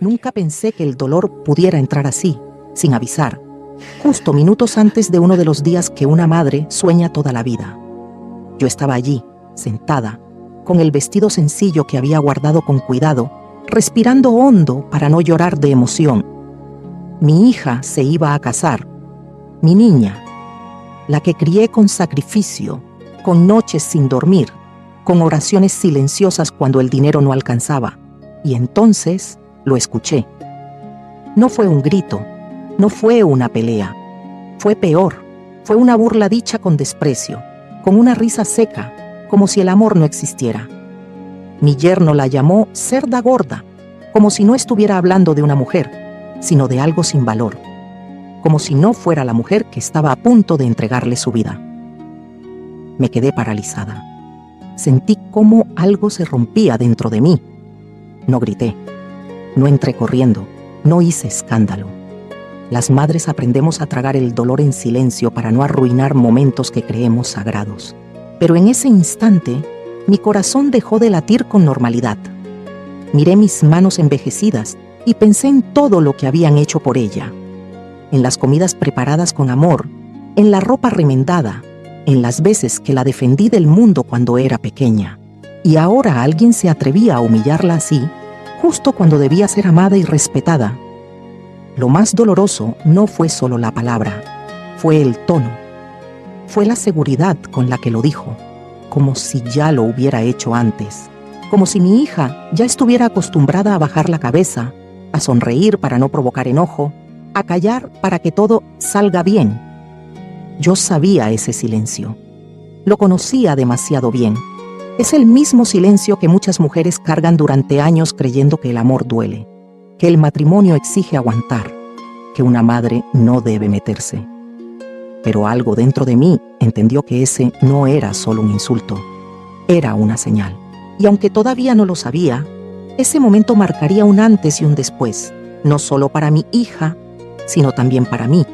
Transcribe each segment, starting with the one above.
Nunca pensé que el dolor pudiera entrar así, sin avisar, justo minutos antes de uno de los días que una madre sueña toda la vida. Yo estaba allí, sentada, con el vestido sencillo que había guardado con cuidado, respirando hondo para no llorar de emoción. Mi hija se iba a casar, mi niña, la que crié con sacrificio, con noches sin dormir, con oraciones silenciosas cuando el dinero no alcanzaba. Y entonces lo escuché. No fue un grito, no fue una pelea, fue peor, fue una burla dicha con desprecio, con una risa seca, como si el amor no existiera. Mi yerno la llamó cerda gorda, como si no estuviera hablando de una mujer, sino de algo sin valor, como si no fuera la mujer que estaba a punto de entregarle su vida. Me quedé paralizada. Sentí cómo algo se rompía dentro de mí. No grité, no entré corriendo, no hice escándalo. Las madres aprendemos a tragar el dolor en silencio para no arruinar momentos que creemos sagrados. Pero en ese instante, mi corazón dejó de latir con normalidad. Miré mis manos envejecidas y pensé en todo lo que habían hecho por ella. En las comidas preparadas con amor, en la ropa remendada, en las veces que la defendí del mundo cuando era pequeña. Y ahora alguien se atrevía a humillarla así, justo cuando debía ser amada y respetada. Lo más doloroso no fue solo la palabra, fue el tono. Fue la seguridad con la que lo dijo, como si ya lo hubiera hecho antes, como si mi hija ya estuviera acostumbrada a bajar la cabeza, a sonreír para no provocar enojo, a callar para que todo salga bien. Yo sabía ese silencio. Lo conocía demasiado bien. Es el mismo silencio que muchas mujeres cargan durante años creyendo que el amor duele, que el matrimonio exige aguantar, que una madre no debe meterse. Pero algo dentro de mí entendió que ese no era solo un insulto, era una señal. Y aunque todavía no lo sabía, ese momento marcaría un antes y un después, no solo para mi hija, sino también para mí.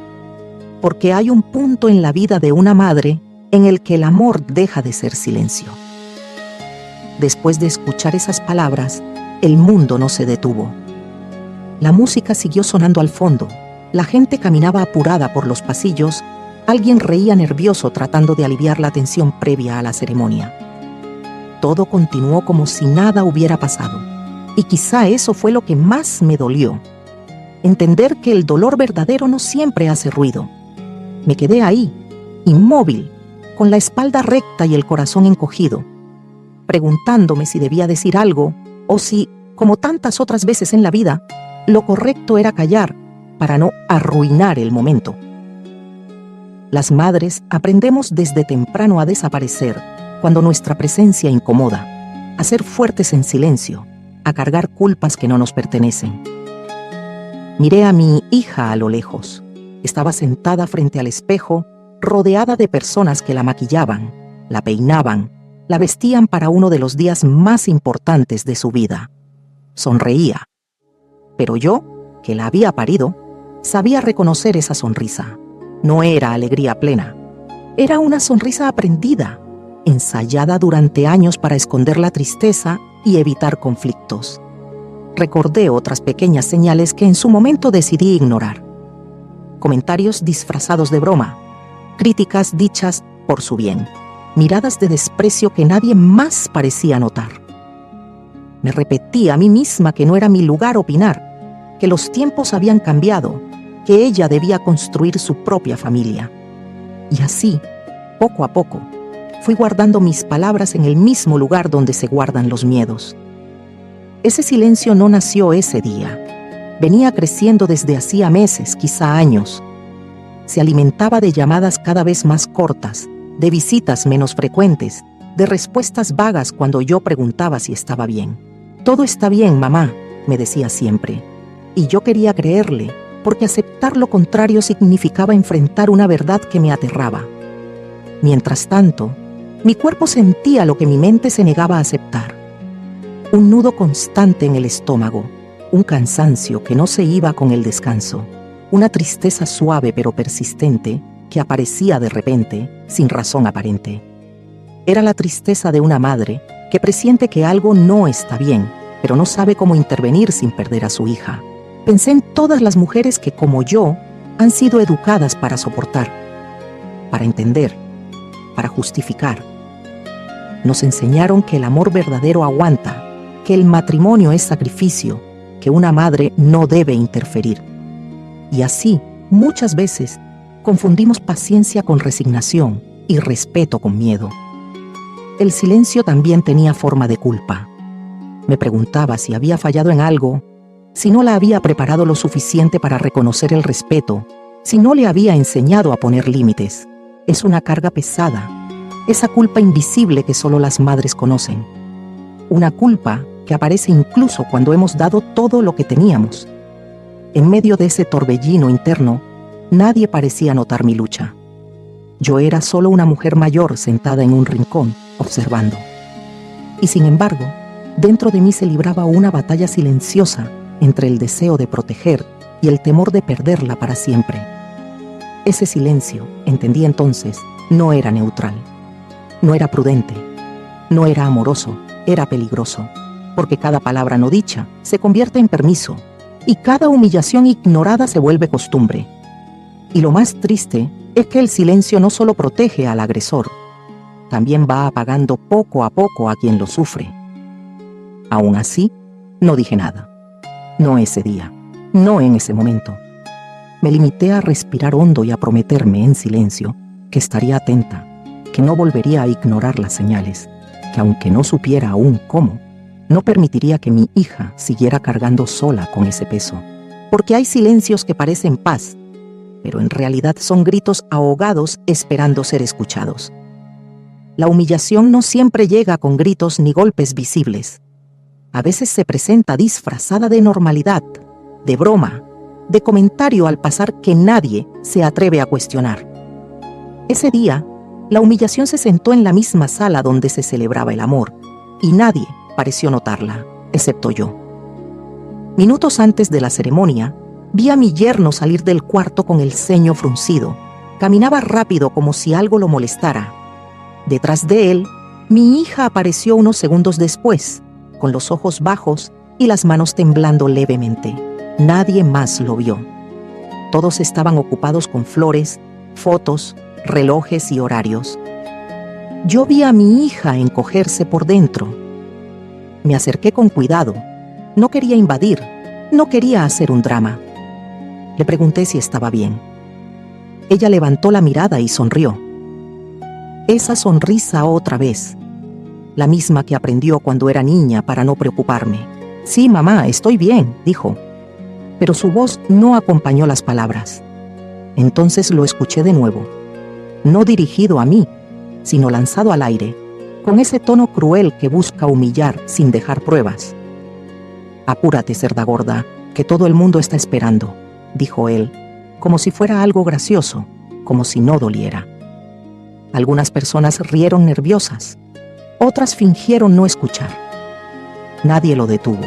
Porque hay un punto en la vida de una madre en el que el amor deja de ser silencio. Después de escuchar esas palabras, el mundo no se detuvo. La música siguió sonando al fondo, la gente caminaba apurada por los pasillos, alguien reía nervioso tratando de aliviar la tensión previa a la ceremonia. Todo continuó como si nada hubiera pasado, y quizá eso fue lo que más me dolió. Entender que el dolor verdadero no siempre hace ruido. Me quedé ahí, inmóvil, con la espalda recta y el corazón encogido, preguntándome si debía decir algo o si, como tantas otras veces en la vida, lo correcto era callar para no arruinar el momento. Las madres aprendemos desde temprano a desaparecer cuando nuestra presencia incomoda, a ser fuertes en silencio, a cargar culpas que no nos pertenecen. Miré a mi hija a lo lejos. Estaba sentada frente al espejo, rodeada de personas que la maquillaban, la peinaban, la vestían para uno de los días más importantes de su vida. Sonreía. Pero yo, que la había parido, sabía reconocer esa sonrisa. No era alegría plena. Era una sonrisa aprendida, ensayada durante años para esconder la tristeza y evitar conflictos. Recordé otras pequeñas señales que en su momento decidí ignorar. Comentarios disfrazados de broma, críticas dichas por su bien, miradas de desprecio que nadie más parecía notar. Me repetí a mí misma que no era mi lugar opinar, que los tiempos habían cambiado, que ella debía construir su propia familia. Y así, poco a poco, fui guardando mis palabras en el mismo lugar donde se guardan los miedos. Ese silencio no nació ese día. Venía creciendo desde hacía meses, quizá años. Se alimentaba de llamadas cada vez más cortas, de visitas menos frecuentes, de respuestas vagas cuando yo preguntaba si estaba bien. «Todo está bien, mamá», me decía siempre. Y yo quería creerle, porque aceptar lo contrario significaba enfrentar una verdad que me aterraba. Mientras tanto, mi cuerpo sentía lo que mi mente se negaba a aceptar. Un nudo constante en el estómago, un cansancio que no se iba con el descanso, una tristeza suave pero persistente que aparecía de repente, sin razón aparente. Era la tristeza de una madre que presiente que algo no está bien, pero no sabe cómo intervenir sin perder a su hija. Pensé en todas las mujeres que, como yo, han sido educadas para soportar, para entender, para justificar. Nos enseñaron que el amor verdadero aguanta, que el matrimonio es sacrificio, que una madre no debe interferir. Y así, muchas veces, confundimos paciencia con resignación y respeto con miedo. El silencio también tenía forma de culpa. Me preguntaba si había fallado en algo, si no la había preparado lo suficiente para reconocer el respeto, si no le había enseñado a poner límites. Es una carga pesada, esa culpa invisible que solo las madres conocen. Una culpa que aparece incluso cuando hemos dado todo lo que teníamos. En medio de ese torbellino interno, nadie parecía notar mi lucha. Yo era solo una mujer mayor sentada en un rincón, observando. Y sin embargo, dentro de mí se libraba una batalla silenciosa entre el deseo de proteger y el temor de perderla para siempre. Ese silencio, entendí entonces, no era neutral, no era prudente, no era amoroso, era peligroso, porque cada palabra no dicha se convierte en permiso y cada humillación ignorada se vuelve costumbre. Y lo más triste es que el silencio no solo protege al agresor, también va apagando poco a poco a quien lo sufre. Aún así, no dije nada. No ese día, no en ese momento. Me limité a respirar hondo y a prometerme en silencio que estaría atenta, que no volvería a ignorar las señales, que aunque no supiera aún cómo, no permitiría que mi hija siguiera cargando sola con ese peso. Porque hay silencios que parecen paz, pero en realidad son gritos ahogados esperando ser escuchados. La humillación no siempre llega con gritos ni golpes visibles. A veces se presenta disfrazada de normalidad, de broma, de comentario al pasar que nadie se atreve a cuestionar. Ese día, la humillación se sentó en la misma sala donde se celebraba el amor, y nadie pareció notarla, excepto yo. Minutos antes de la ceremonia, vi a mi yerno salir del cuarto con el ceño fruncido. Caminaba rápido como si algo lo molestara. Detrás de él, mi hija apareció unos segundos después, con los ojos bajos y las manos temblando levemente. Nadie más lo vio. Todos estaban ocupados con flores, fotos, relojes y horarios. Yo vi a mi hija encogerse por dentro. Me acerqué con cuidado. No quería invadir, no quería hacer un drama. Le pregunté si estaba bien. Ella levantó la mirada y sonrió. Esa sonrisa otra vez, la misma que aprendió cuando era niña para no preocuparme. Sí, mamá, estoy bien, dijo. Pero su voz no acompañó las palabras. Entonces lo escuché de nuevo, no dirigido a mí, sino lanzado al aire, con ese tono cruel que busca humillar sin dejar pruebas. Apúrate, cerda gorda, que todo el mundo está esperando, dijo él, como si fuera algo gracioso, como si no doliera. Algunas personas rieron nerviosas, otras fingieron no escuchar. Nadie lo detuvo.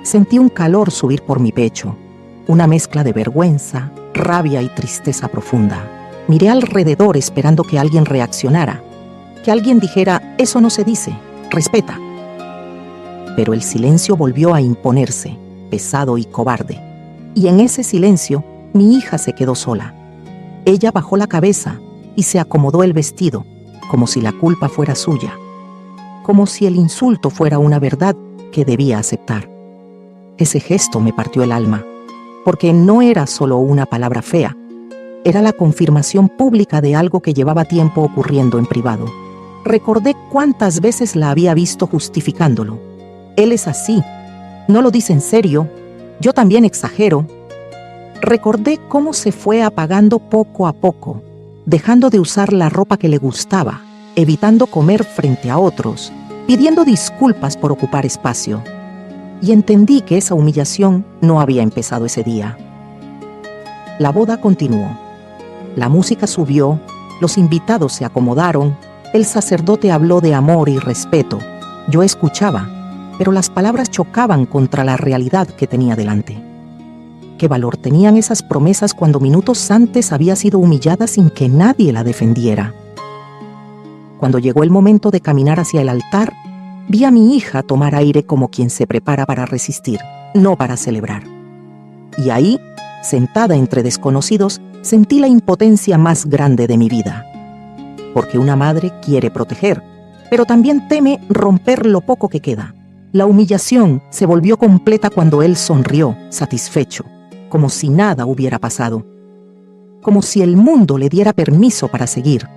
Sentí un calor subir por mi pecho, una mezcla de vergüenza, rabia y tristeza profunda. Miré alrededor esperando que alguien reaccionara, que alguien dijera, eso no se dice, respeta. Pero el silencio volvió a imponerse, pesado y cobarde. Y en ese silencio, mi hija se quedó sola. Ella bajó la cabeza y se acomodó el vestido, como si la culpa fuera suya, como si el insulto fuera una verdad que debía aceptar. Ese gesto me partió el alma, porque no era solo una palabra fea, era la confirmación pública de algo que llevaba tiempo ocurriendo en privado. Recordé cuántas veces la había visto justificándolo. Él es así, no lo dice en serio, yo también exagero. Recordé cómo se fue apagando poco a poco, dejando de usar la ropa que le gustaba, evitando comer frente a otros, pidiendo disculpas por ocupar espacio. Y entendí que esa humillación no había empezado ese día. La boda continuó. La música subió, los invitados se acomodaron, el sacerdote habló de amor y respeto. Yo escuchaba, pero las palabras chocaban contra la realidad que tenía delante. ¿Qué valor tenían esas promesas cuando minutos antes había sido humillada sin que nadie la defendiera? Cuando llegó el momento de caminar hacia el altar, Vi a mi hija tomar aire como quien se prepara para resistir, no para celebrar. Y ahí, sentada entre desconocidos, sentí la impotencia más grande de mi vida. Porque una madre quiere proteger, pero también teme romper lo poco que queda. La humillación se volvió completa cuando él sonrió, satisfecho, como si nada hubiera pasado. Como si el mundo le diera permiso para seguir.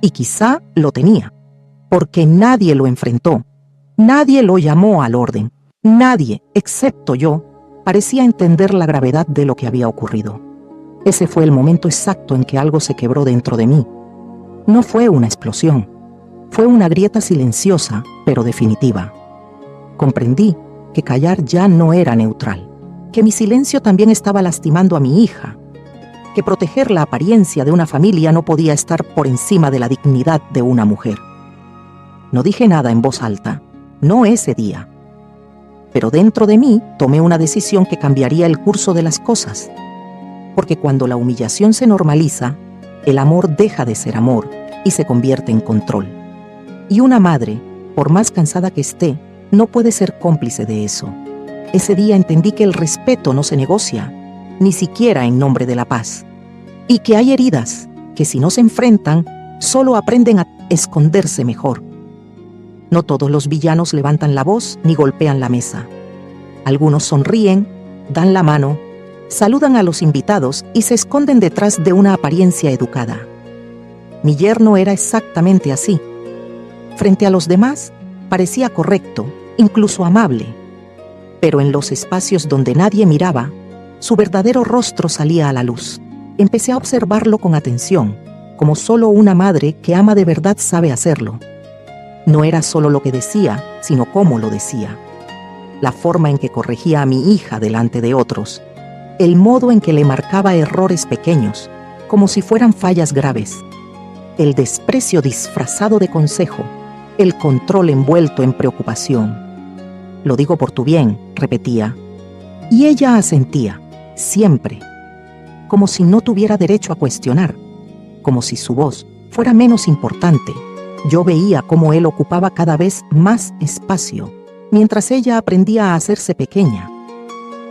Y quizá lo tenía, porque nadie lo enfrentó, nadie lo llamó al orden, nadie, excepto yo, parecía entender la gravedad de lo que había ocurrido. Ese fue el momento exacto en que algo se quebró dentro de mí. No fue una explosión, fue una grieta silenciosa, pero definitiva. Comprendí que callar ya no era neutral, que mi silencio también estaba lastimando a mi hija, que proteger la apariencia de una familia no podía estar por encima de la dignidad de una mujer. No dije nada en voz alta, no ese día. Pero dentro de mí tomé una decisión que cambiaría el curso de las cosas. Porque cuando la humillación se normaliza, el amor deja de ser amor y se convierte en control. Y una madre, por más cansada que esté, no puede ser cómplice de eso. Ese día entendí que el respeto no se negocia, ni siquiera en nombre de la paz. Y que hay heridas que si no se enfrentan, solo aprenden a esconderse mejor. No todos los villanos levantan la voz ni golpean la mesa. Algunos sonríen, dan la mano, saludan a los invitados y se esconden detrás de una apariencia educada. Mi yerno era exactamente así. Frente a los demás, parecía correcto, incluso amable. Pero en los espacios donde nadie miraba, su verdadero rostro salía a la luz. Empecé a observarlo con atención, como solo una madre que ama de verdad sabe hacerlo. No era solo lo que decía, sino cómo lo decía. La forma en que corregía a mi hija delante de otros. El modo en que le marcaba errores pequeños, como si fueran fallas graves. El desprecio disfrazado de consejo. El control envuelto en preocupación. Lo digo por tu bien, repetía. Y ella asentía, siempre. Como si no tuviera derecho a cuestionar. Como si su voz fuera menos importante. Yo veía cómo él ocupaba cada vez más espacio, mientras ella aprendía a hacerse pequeña.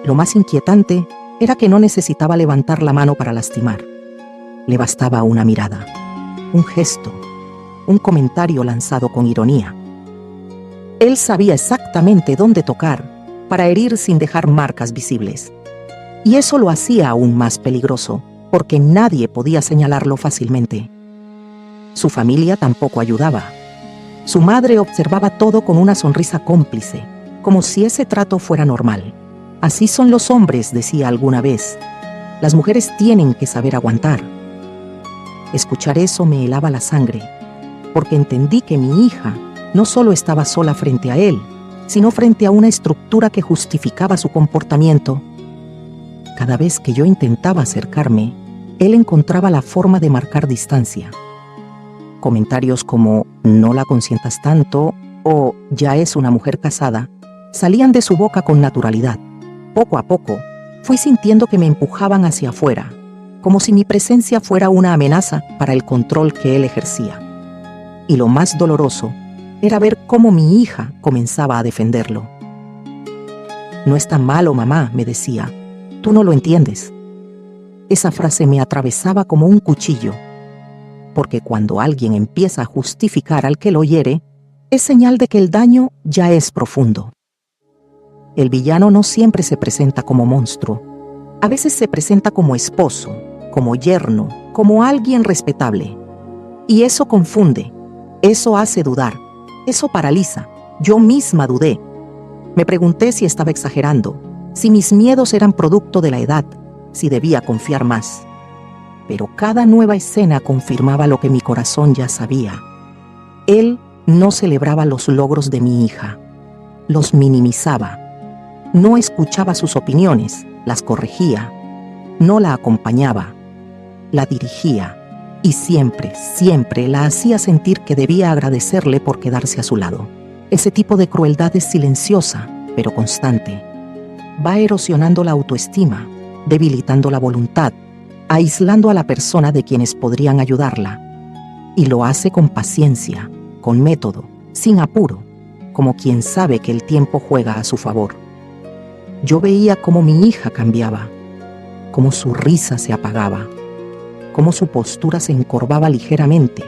Lo más inquietante era que no necesitaba levantar la mano para lastimar. Le bastaba una mirada, un gesto, un comentario lanzado con ironía. Él sabía exactamente dónde tocar para herir sin dejar marcas visibles. Y eso lo hacía aún más peligroso, porque nadie podía señalarlo fácilmente. Su familia tampoco ayudaba. Su madre observaba todo con una sonrisa cómplice, como si ese trato fuera normal. Así son los hombres, decía alguna vez. Las mujeres tienen que saber aguantar. Escuchar eso me helaba la sangre, porque entendí que mi hija no solo estaba sola frente a él, sino frente a una estructura que justificaba su comportamiento. Cada vez que yo intentaba acercarme, él encontraba la forma de marcar distancia. Comentarios como «no la consientas tanto» o «ya es una mujer casada» salían de su boca con naturalidad. Poco a poco, fui sintiendo que me empujaban hacia afuera, como si mi presencia fuera una amenaza para el control que él ejercía. Y lo más doloroso era ver cómo mi hija comenzaba a defenderlo. «No es tan malo, mamá», me decía, «tú no lo entiendes». Esa frase me atravesaba como un cuchillo, porque cuando alguien empieza a justificar al que lo hiere, es señal de que el daño ya es profundo. El villano no siempre se presenta como monstruo. A veces se presenta como esposo, como yerno, como alguien respetable. Y eso confunde, eso hace dudar, eso paraliza. Yo misma dudé. Me pregunté si estaba exagerando, si mis miedos eran producto de la edad, si debía confiar más. Pero cada nueva escena confirmaba lo que mi corazón ya sabía. Él no celebraba los logros de mi hija, los minimizaba. No escuchaba sus opiniones, las corregía, no la acompañaba, la dirigía y siempre, siempre la hacía sentir que debía agradecerle por quedarse a su lado. Ese tipo de crueldad es silenciosa, pero constante. Va erosionando la autoestima, debilitando la voluntad, aislando a la persona de quienes podrían ayudarla. Y lo hace con paciencia, con método, sin apuro. como quien sabe que el tiempo juega a su favor. Yo veía cómo mi hija cambiaba, cómo su risa se apagaba, cómo su postura se encorvaba ligeramente,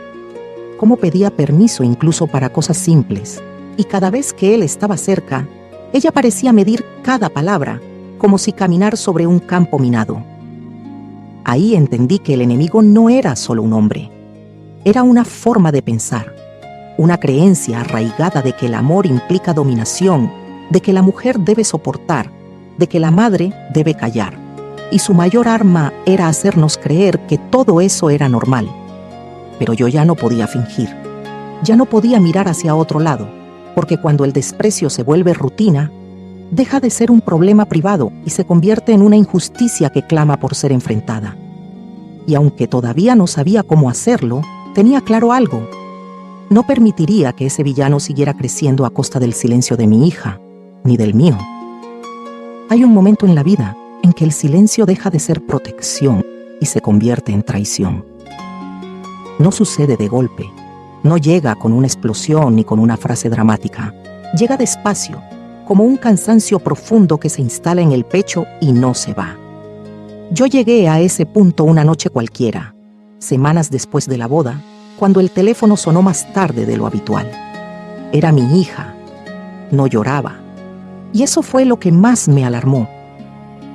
cómo pedía permiso incluso para cosas simples, y cada vez que él estaba cerca, ella parecía medir cada palabra, como si caminar sobre un campo minado. Ahí entendí que el enemigo no era solo un hombre, era una forma de pensar, una creencia arraigada de que el amor implica dominación, de que la mujer debe soportar, de que la madre debe callar. Y su mayor arma era hacernos creer que todo eso era normal. Pero yo ya no podía fingir, ya no podía mirar hacia otro lado, porque cuando el desprecio se vuelve rutina, deja de ser un problema privado y se convierte en una injusticia que clama por ser enfrentada. Y aunque todavía no sabía cómo hacerlo, tenía claro algo: no permitiría que ese villano siguiera creciendo a costa del silencio de mi hija, ni del mío. Hay un momento en la vida en que el silencio deja de ser protección y se convierte en traición. No sucede de golpe, no llega con una explosión ni con una frase dramática. Llega despacio, como un cansancio profundo que se instala en el pecho y no se va. Yo llegué a ese punto una noche cualquiera, semanas después de la boda, cuando el teléfono sonó más tarde de lo habitual. Era mi hija, no lloraba, y eso fue lo que más me alarmó.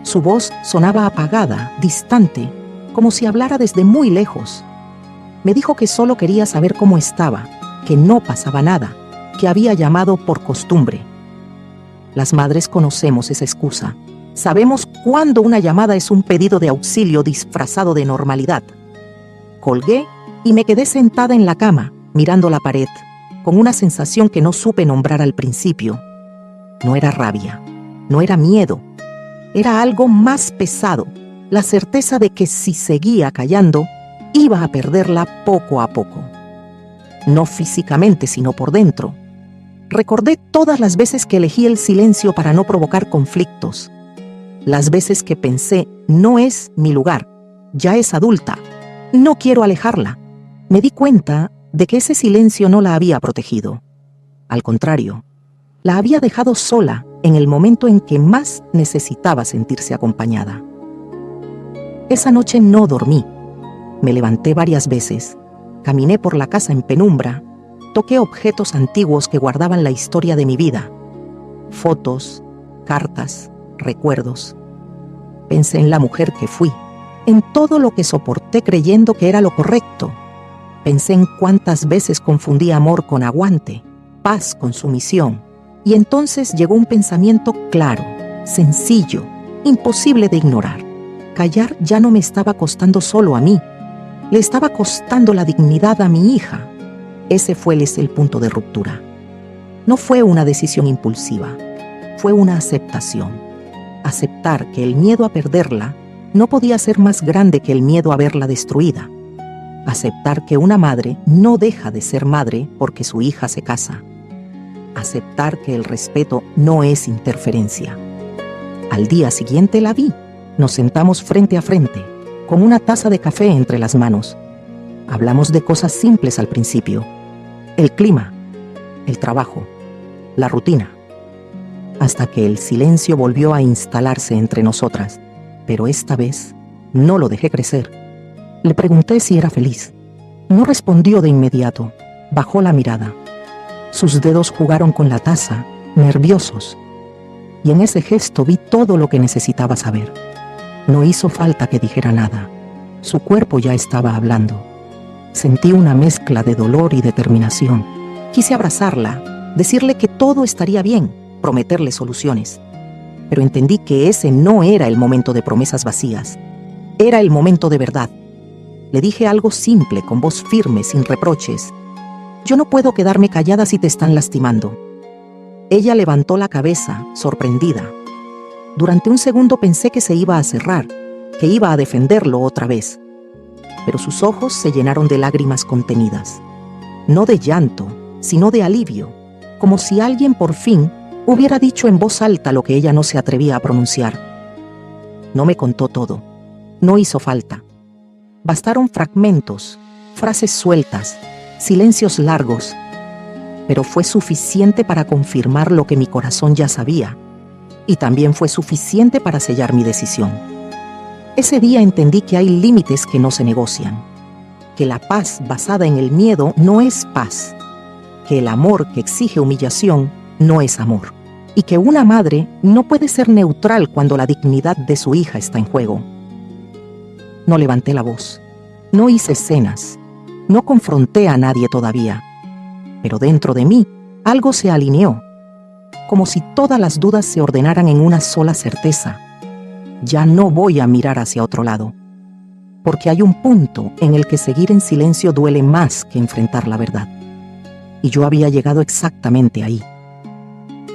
Su voz sonaba apagada, distante, como si hablara desde muy lejos. Me dijo que solo quería saber cómo estaba, que no pasaba nada, que había llamado por costumbre. Las madres conocemos esa excusa. Sabemos cuándo una llamada es un pedido de auxilio disfrazado de normalidad. Colgué y me quedé sentada en la cama, mirando la pared, con una sensación que no supe nombrar al principio. No era rabia, no era miedo. Era algo más pesado, la certeza de que si seguía callando, iba a perderla poco a poco. No físicamente, sino por dentro. Recordé todas las veces que elegí el silencio para no provocar conflictos. Las veces que pensé, no es mi lugar, ya es adulta, no quiero alejarla. Me di cuenta de que ese silencio no la había protegido. Al contrario, la había dejado sola en el momento en que más necesitaba sentirse acompañada. Esa noche no dormí. Me levanté varias veces, caminé por la casa en penumbra, toqué objetos antiguos que guardaban la historia de mi vida, fotos, cartas, recuerdos. Pensé en la mujer que fui, en todo lo que soporté creyendo que era lo correcto. Pensé en cuántas veces confundí amor con aguante, paz con sumisión. Y entonces llegó un pensamiento claro, sencillo, imposible de ignorar. Callar ya no me estaba costando solo a mí, le estaba costando la dignidad a mi hija. Ese fue el punto de ruptura. No fue una decisión impulsiva, fue una aceptación. Aceptar que el miedo a perderla no podía ser más grande que el miedo a verla destruida. Aceptar que una madre no deja de ser madre porque su hija se casa. Aceptar que el respeto no es interferencia. Al día siguiente la vi. Nos sentamos frente a frente, con una taza de café entre las manos. Hablamos de cosas simples al principio. El clima, el trabajo, la rutina. Hasta que el silencio volvió a instalarse entre nosotras. Pero esta vez no lo dejé crecer. Le pregunté si era feliz. No respondió de inmediato. Bajó la mirada. Sus dedos jugaron con la taza, nerviosos. Y en ese gesto vi todo lo que necesitaba saber. No hizo falta que dijera nada. Su cuerpo ya estaba hablando. Sentí una mezcla de dolor y determinación. Quise abrazarla, decirle que todo estaría bien, prometerle soluciones. Pero entendí que ese no era el momento de promesas vacías. Era el momento de verdad. Le dije algo simple, con voz firme, sin reproches. Yo no puedo quedarme callada si te están lastimando. Ella levantó la cabeza, sorprendida. Durante un segundo pensé que se iba a cerrar, que iba a defenderlo otra vez. Pero sus ojos se llenaron de lágrimas contenidas. No de llanto, sino de alivio, como si alguien por fin hubiera dicho en voz alta lo que ella no se atrevía a pronunciar. No me contó todo. No hizo falta. Bastaron fragmentos, frases sueltas, silencios largos. pero fue suficiente para confirmar lo que mi corazón ya sabía, y también fue suficiente para sellar mi decisión. Ese día entendí que hay límites que no se negocian, que la paz basada en el miedo no es paz, que el amor que exige humillación no es amor, y que una madre no puede ser neutral cuando la dignidad de su hija está en juego. No levanté la voz, no hice escenas, no confronté a nadie todavía, pero dentro de mí algo se alineó, como si todas las dudas se ordenaran en una sola certeza. Ya no voy a mirar hacia otro lado, porque hay un punto en el que seguir en silencio duele más que enfrentar la verdad. Y yo había llegado exactamente ahí.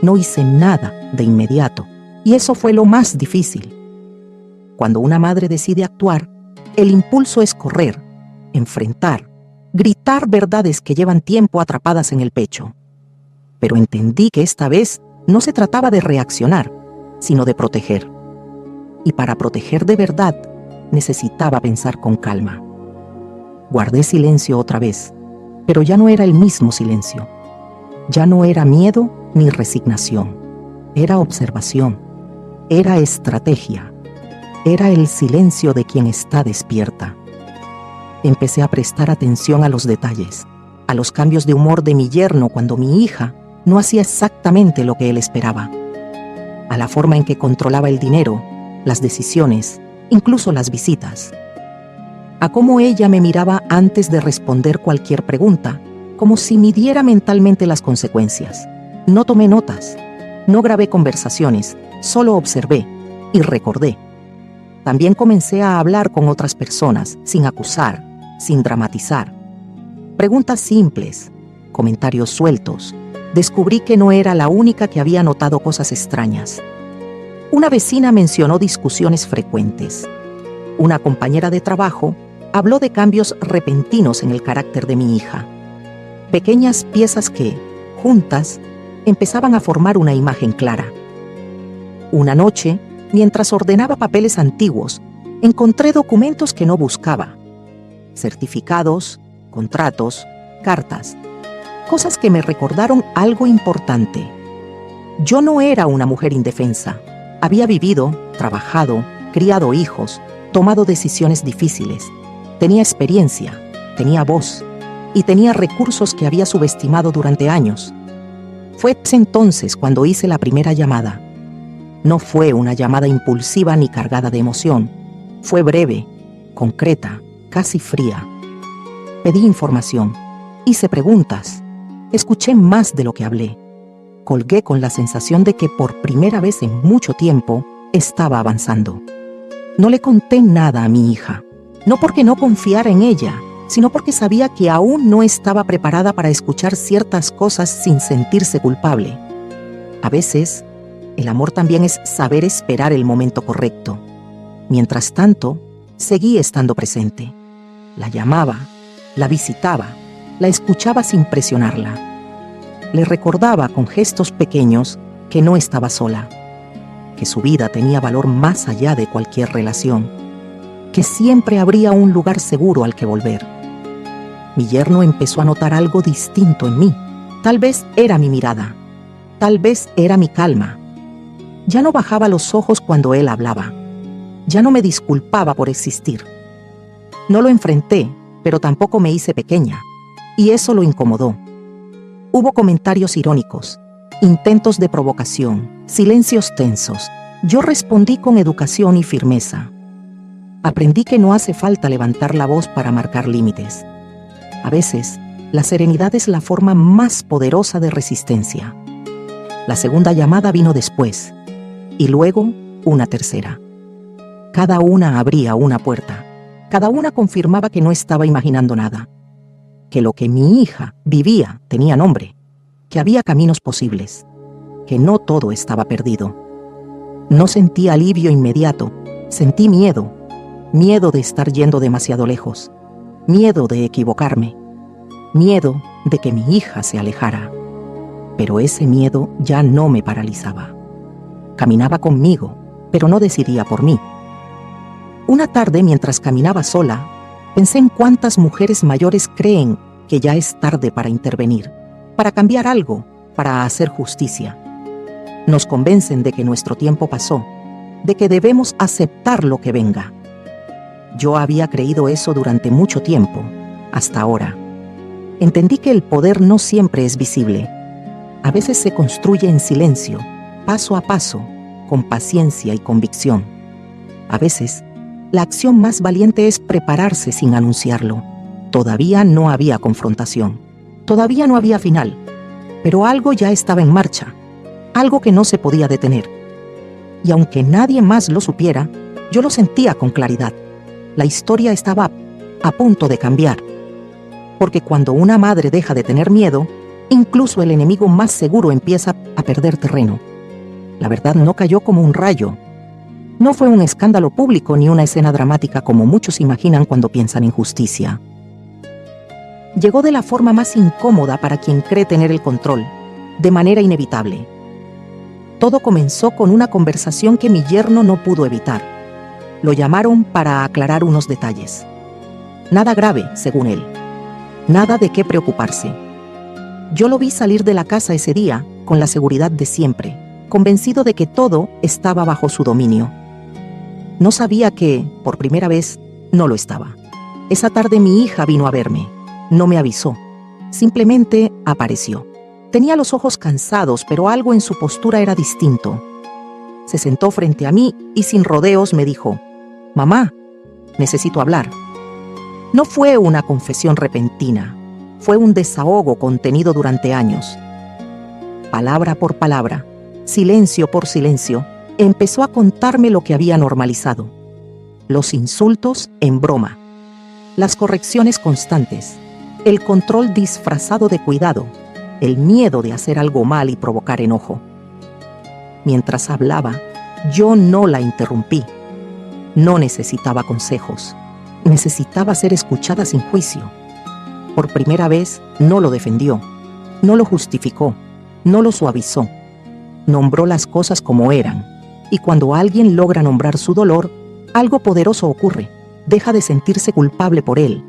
No hice nada de inmediato, y eso fue lo más difícil. Cuando una madre decide actuar, el impulso es correr, enfrentar, gritar verdades que llevan tiempo atrapadas en el pecho. Pero entendí que esta vez no se trataba de reaccionar, sino de proteger. Y para proteger de verdad, necesitaba pensar con calma. Guardé silencio otra vez, pero ya no era el mismo silencio. Ya no era miedo ni resignación. Era observación. Era estrategia. Era el silencio de quien está despierta. Empecé a prestar atención a los detalles, a los cambios de humor de mi yerno cuando mi hija no hacía exactamente lo que él esperaba, a la forma en que controlaba el dinero, las decisiones, incluso las visitas, a cómo ella me miraba antes de responder cualquier pregunta, como si midiera mentalmente las consecuencias. No tomé notas, no grabé conversaciones, solo observé y recordé. También comencé a hablar con otras personas, sin acusar, sin dramatizar. Preguntas simples, comentarios sueltos. Descubrí que no era la única que había notado cosas extrañas. Una vecina mencionó discusiones frecuentes. Una compañera de trabajo habló de cambios repentinos en el carácter de mi hija. Pequeñas piezas que, juntas, empezaban a formar una imagen clara. Una noche, mientras ordenaba papeles antiguos, encontré documentos que no buscaba. Certificados, contratos, cartas. Cosas que me recordaron algo importante. Yo no era una mujer indefensa. Había vivido, trabajado, criado hijos, tomado decisiones difíciles. Tenía experiencia, tenía voz y tenía recursos que había subestimado durante años. Fue entonces cuando hice la primera llamada. No fue una llamada impulsiva ni cargada de emoción. Fue breve, concreta, casi fría. Pedí información, hice preguntas. Escuché más de lo que hablé. Colgué con la sensación de que por primera vez en mucho tiempo estaba avanzando. No le conté nada a mi hija, no porque no confiara en ella, sino porque sabía que aún no estaba preparada para escuchar ciertas cosas sin sentirse culpable. A veces, el amor también es saber esperar el momento correcto. Mientras tanto, seguí estando presente. La llamaba, la visitaba, la escuchaba sin presionarla. Le recordaba con gestos pequeños que no estaba sola, que su vida tenía valor más allá de cualquier relación, que siempre habría un lugar seguro al que volver. Mi yerno empezó a notar algo distinto en mí. Tal vez era mi mirada, tal vez era mi calma. Ya no bajaba los ojos cuando él hablaba. Ya no me disculpaba por existir. No lo enfrenté, pero tampoco me hice pequeña. Y eso lo incomodó. Hubo comentarios irónicos, intentos de provocación, silencios tensos. Yo respondí con educación y firmeza. Aprendí que no hace falta levantar la voz para marcar límites. A veces, la serenidad es la forma más poderosa de resistencia. La segunda llamada vino después, y luego una tercera. Cada una abría una puerta. Cada una confirmaba que no estaba imaginando nada. Que lo que mi hija vivía tenía nombre, que había caminos posibles, que no todo estaba perdido. No sentí alivio inmediato, sentí miedo, miedo de estar yendo demasiado lejos, miedo de equivocarme, miedo de que mi hija se alejara. Pero ese miedo ya no me paralizaba. Caminaba conmigo, pero no decidía por mí. Una tarde, mientras caminaba sola, pensé en cuántas mujeres mayores creen que ya es tarde para intervenir, para cambiar algo, para hacer justicia. Nos convencen de que nuestro tiempo pasó, de que debemos aceptar lo que venga. Yo había creído eso durante mucho tiempo, hasta ahora. Entendí que el poder no siempre es visible. A veces se construye en silencio, paso a paso, con paciencia y convicción. A veces, la acción más valiente es prepararse sin anunciarlo. Todavía no había confrontación, todavía no había final, pero algo ya estaba en marcha, algo que no se podía detener. Y aunque nadie más lo supiera, yo lo sentía con claridad. La historia estaba a punto de cambiar. Porque cuando una madre deja de tener miedo, incluso el enemigo más seguro empieza a perder terreno. La verdad no cayó como un rayo. No fue un escándalo público ni una escena dramática como muchos imaginan cuando piensan en justicia. Llegó de la forma más incómoda para quien cree tener el control, de manera inevitable. Todo comenzó con una conversación que mi yerno no pudo evitar. Lo llamaron para aclarar unos detalles. Nada grave, según él. Nada de qué preocuparse. Yo lo vi salir de la casa ese día con la seguridad de siempre, convencido de que todo estaba bajo su dominio. No sabía que, por primera vez, no lo estaba. Esa tarde mi hija vino a verme. No me avisó. Simplemente apareció. Tenía los ojos cansados, pero algo en su postura era distinto. Se sentó frente a mí y sin rodeos me dijo: «Mamá, necesito hablar». No fue una confesión repentina, fue un desahogo contenido durante años. Palabra por palabra, silencio por silencio, empezó a contarme lo que había normalizado. Los insultos en broma, las correcciones constantes, el control disfrazado de cuidado, el miedo de hacer algo mal y provocar enojo. Mientras hablaba, yo no la interrumpí. No necesitaba consejos. Necesitaba ser escuchada sin juicio. Por primera vez, no lo defendió, no lo justificó, no lo suavizó. Nombró las cosas como eran. Y cuando alguien logra nombrar su dolor, algo poderoso ocurre. Deja de sentirse culpable por él.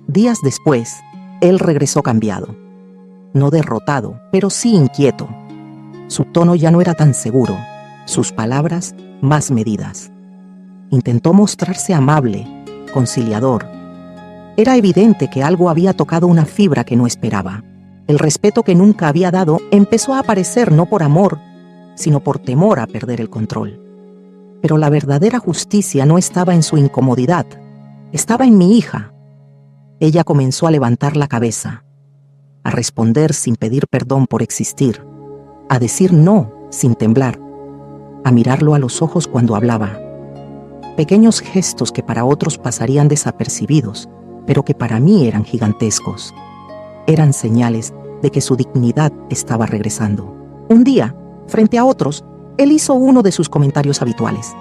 Días después, él regresó cambiado. No derrotado, pero sí inquieto. Su tono ya no era tan seguro, sus palabras más medidas. Intentó mostrarse amable, conciliador. Era evidente que algo había tocado una fibra que no esperaba. El respeto que nunca había dado empezó a aparecer no por amor, sino por temor a perder el control. Pero la verdadera justicia no estaba en su incomodidad, estaba en mi hija. Ella comenzó a levantar la cabeza, a responder sin pedir perdón por existir, a decir no sin temblar, a mirarlo a los ojos cuando hablaba. Pequeños gestos que para otros pasarían desapercibidos, pero que para mí eran gigantescos. Eran señales de que su dignidad estaba regresando. Un día, frente a otros, él hizo uno de sus comentarios habituales.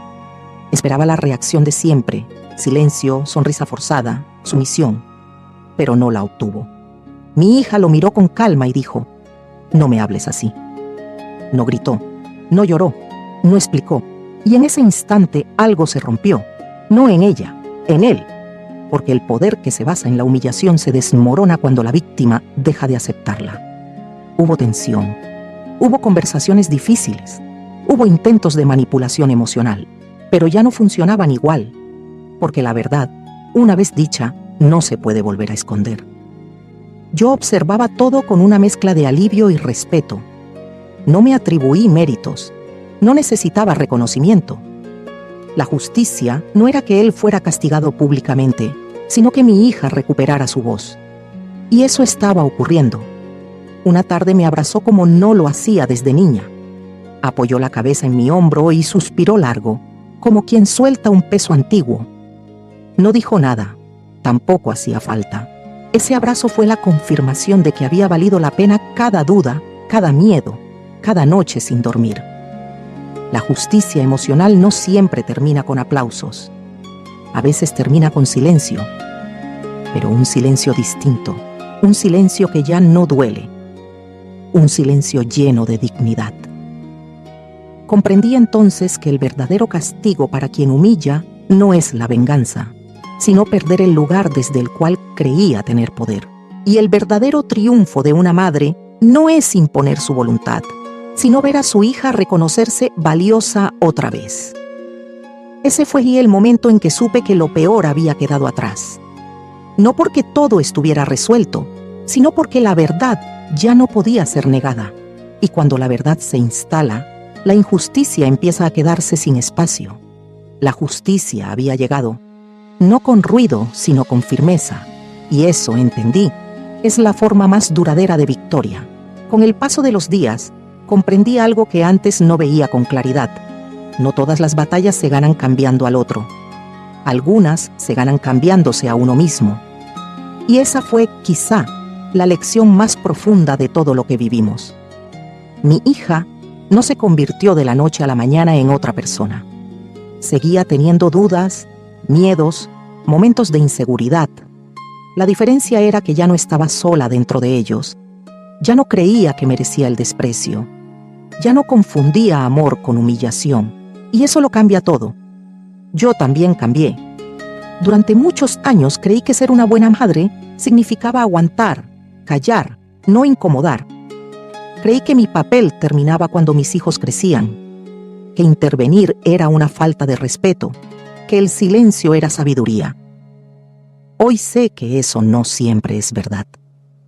Esperaba la reacción de siempre, silencio, sonrisa forzada, sumisión, pero no la obtuvo. Mi hija lo miró con calma y dijo: «No me hables así». No gritó, no lloró, no explicó, y en ese instante algo se rompió, no en ella, en él, porque el poder que se basa en la humillación se desmorona cuando la víctima deja de aceptarla. Hubo tensión, hubo conversaciones difíciles, hubo intentos de manipulación emocional, pero ya no funcionaban igual, porque la verdad, una vez dicha, no se puede volver a esconder. Yo observaba todo con una mezcla de alivio y respeto. No me atribuí méritos, no necesitaba reconocimiento. La justicia no era que él fuera castigado públicamente, sino que mi hija recuperara su voz. Y eso estaba ocurriendo. Una tarde me abrazó como no lo hacía desde niña. Apoyó la cabeza en mi hombro y suspiró largo, como quien suelta un peso antiguo. No dijo nada, tampoco hacía falta. Ese abrazo fue la confirmación de que había valido la pena cada duda, cada miedo, cada noche sin dormir. La justicia emocional no siempre termina con aplausos. A veces termina con silencio, pero un silencio distinto, un silencio que ya no duele, un silencio lleno de dignidad. Comprendí entonces que el verdadero castigo para quien humilla no es la venganza, sino perder el lugar desde el cual creía tener poder. Y el verdadero triunfo de una madre no es imponer su voluntad, sino ver a su hija reconocerse valiosa otra vez. Ese fue el momento en que supe que lo peor había quedado atrás. No porque todo estuviera resuelto, sino porque la verdad ya no podía ser negada. Y cuando la verdad se instala, la injusticia empieza a quedarse sin espacio. La justicia había llegado, no con ruido, sino con firmeza. Y eso, entendí, es la forma más duradera de victoria. Con el paso de los días, comprendí algo que antes no veía con claridad. No todas las batallas se ganan cambiando al otro. Algunas se ganan cambiándose a uno mismo. Y esa fue, quizá, la lección más profunda de todo lo que vivimos. Mi hija no se convirtió de la noche a la mañana en otra persona. Seguía teniendo dudas, miedos, momentos de inseguridad. La diferencia era que ya no estaba sola dentro de ellos. Ya no creía que merecía el desprecio. Ya no confundía amor con humillación. Y eso lo cambia todo. Yo también cambié. Durante muchos años creí que ser una buena madre significaba aguantar, callar, no incomodar. Creí que mi papel terminaba cuando mis hijos crecían, que intervenir era una falta de respeto, que el silencio era sabiduría. Hoy sé que eso no siempre es verdad.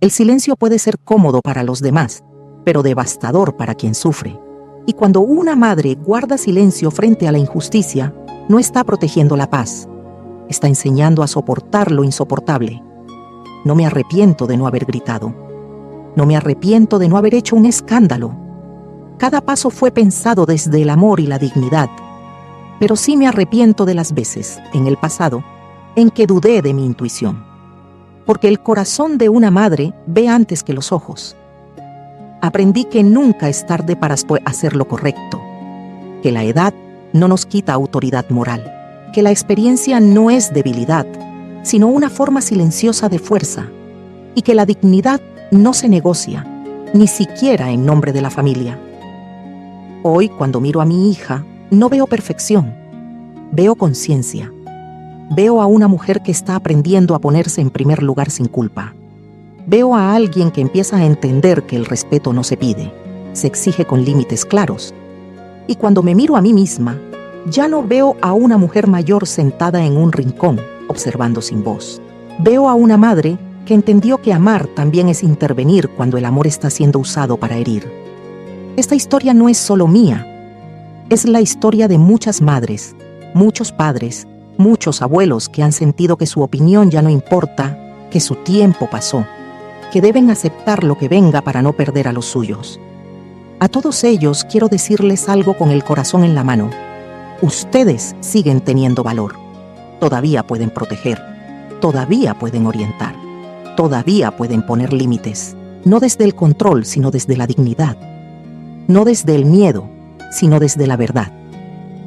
El silencio puede ser cómodo para los demás, pero devastador para quien sufre. Y cuando una madre guarda silencio frente a la injusticia, no está protegiendo la paz. Está enseñando a soportar lo insoportable. No me arrepiento de no haber gritado. No me arrepiento de no haber hecho un escándalo. Cada paso fue pensado desde el amor y la dignidad. Pero sí me arrepiento de las veces, en el pasado, en que dudé de mi intuición. Porque el corazón de una madre ve antes que los ojos. Aprendí que nunca es tarde para hacer lo correcto. Que la edad no nos quita autoridad moral. Que la experiencia no es debilidad, sino una forma silenciosa de fuerza. Y que la dignidad no se negocia, ni siquiera en nombre de la familia. Hoy, cuando miro a mi hija, no veo perfección. Veo conciencia. Veo a una mujer que está aprendiendo a ponerse en primer lugar sin culpa. Veo a alguien que empieza a entender que el respeto no se pide, se exige con límites claros. Y cuando me miro a mí misma, ya no veo a una mujer mayor sentada en un rincón, observando sin voz. Veo a una madre que entendió que amar también es intervenir cuando el amor está siendo usado para herir. Esta historia no es solo mía, es la historia de muchas madres, muchos padres, muchos abuelos que han sentido que su opinión ya no importa, que su tiempo pasó, que deben aceptar lo que venga para no perder a los suyos. A todos ellos quiero decirles algo con el corazón en la mano. Ustedes siguen teniendo valor. Todavía pueden proteger. Todavía pueden orientar. Todavía pueden poner límites. No desde el control, sino desde la dignidad. No desde el miedo, sino desde la verdad.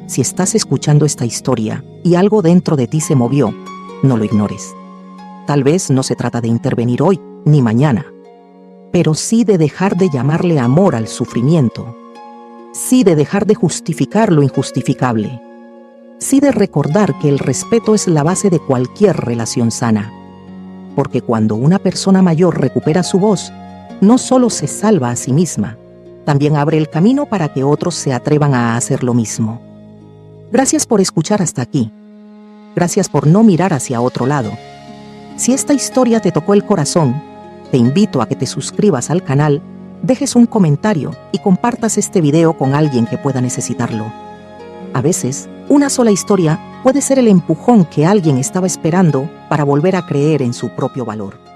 Si estás escuchando esta historia y algo dentro de ti se movió, no lo ignores. Tal vez no se trata de intervenir hoy ni mañana, pero sí de dejar de llamarle amor al sufrimiento, sí de dejar de justificar lo injustificable, sí de recordar que el respeto es la base de cualquier relación sana. Porque cuando una persona mayor recupera su voz, no solo se salva a sí misma, también abre el camino para que otros se atrevan a hacer lo mismo. Gracias por escuchar hasta aquí. Gracias por no mirar hacia otro lado. Si esta historia te tocó el corazón, te invito a que te suscribas al canal, dejes un comentario y compartas este video con alguien que pueda necesitarlo. A veces, una sola historia puede ser el empujón que alguien estaba esperando para volver a creer en su propio valor.